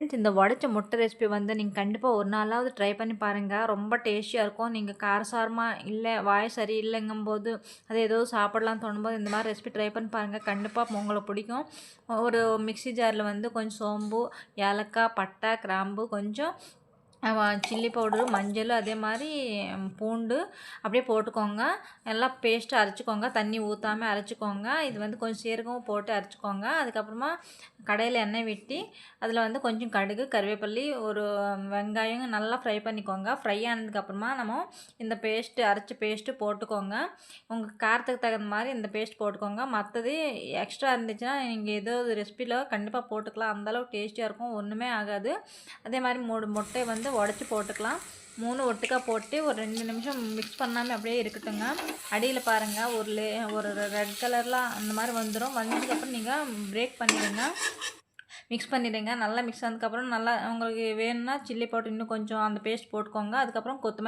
இந்த உடைச்ச முட்டை ரெசிபி வந்து நீங்க கண்டிப்பா ஒரு நாளாவது ட்ரை பண்ணி பாருங்க. ரொம்ப டேஸ்டியா இருக்கும். நீங்க காரசாரமா இல்ல, வாய் சரியில்லைங்கும்போது, அது ஏதோ சாப்பிடலாம்னு தோணும்போது இந்த மாரி ரெசிபி ட்ரை பண்ணி பாருங்க. கண்டிப்பா உங்களுக்கு பிடிக்கும். ஒரு மிக்ஸி ஜார்ல வந்து கொஞ்சம் சோம்பு, ஏலக்காய், பட்டை, கிராம்பு, கொஞ்சம் சில்லி பவுடரு, மஞ்சள், அதே மாரி பூண்டு அப்படியே போட்டுக்கோங்க. எல்லாம் பேஸ்ட்டு அரைச்சிக்கோங்க. தண்ணி ஊத்தாம அரைச்சிக்கோங்க. இது வந்து கொஞ்சம் சீரகமும் போட்டு அரைச்சிக்கோங்க. அதுக்கப்புறமா கடாயில எண்ணெய் விட்டு, அதில வந்து கொஞ்சம் கடுகு, கருவேப்பிலை, ஒரு வெங்காயம் நல்லா ஃப்ரை பண்ணிக்கோங்க. ஃப்ரை ஆனதுக்கப்புறமா நம்ம இந்த அரைச்ச பேஸ்ட்டு போட்டுக்கோங்க. உங்க காரத்துக்கு தகுந்த மாரி இந்த பேஸ்ட் போட்டுக்கோங்க. மத்தது எக்ஸ்ட்ரா இருந்துச்சுன்னா, நீங்க ஏதோ ஒரு ரெசிபில கண்டிப்பா போட்டுக்கலாம். அந்த அளவுக்கு டேஸ்டியா இருக்கும். ஒண்ணுமே ஆகாது. அதே மாரி முட்டைய வந்து உடைச்சு போட்டுக்கலாம். 3 ஒட்டுக்கா போட்டு ஒரு 2 நிமிஷம் மிக்ஸ் பண்ணாம அப்படியே இருக்கட்டுங்க. அடியில பாருங்க ஒரு ரெட் கலர்ல அந்த மாரி வந்துரும். வந்ததுக்கப்புறம் நீங்க பிரேக் பண்ணிடுங்க. மிக்ஸ் பண்ணிடுங்க. நல்லா மிக்ஸ் ஆனதுக்கப்புறம் நல்லா உங்களுக்கு வேணும்னா சில்லி பவுடர் இன்னும் கொஞ்சம் அந்த பேஸ்ட் போட்டுக்கோங்க. அதுக்கப்புறம் கொத்தமல்லி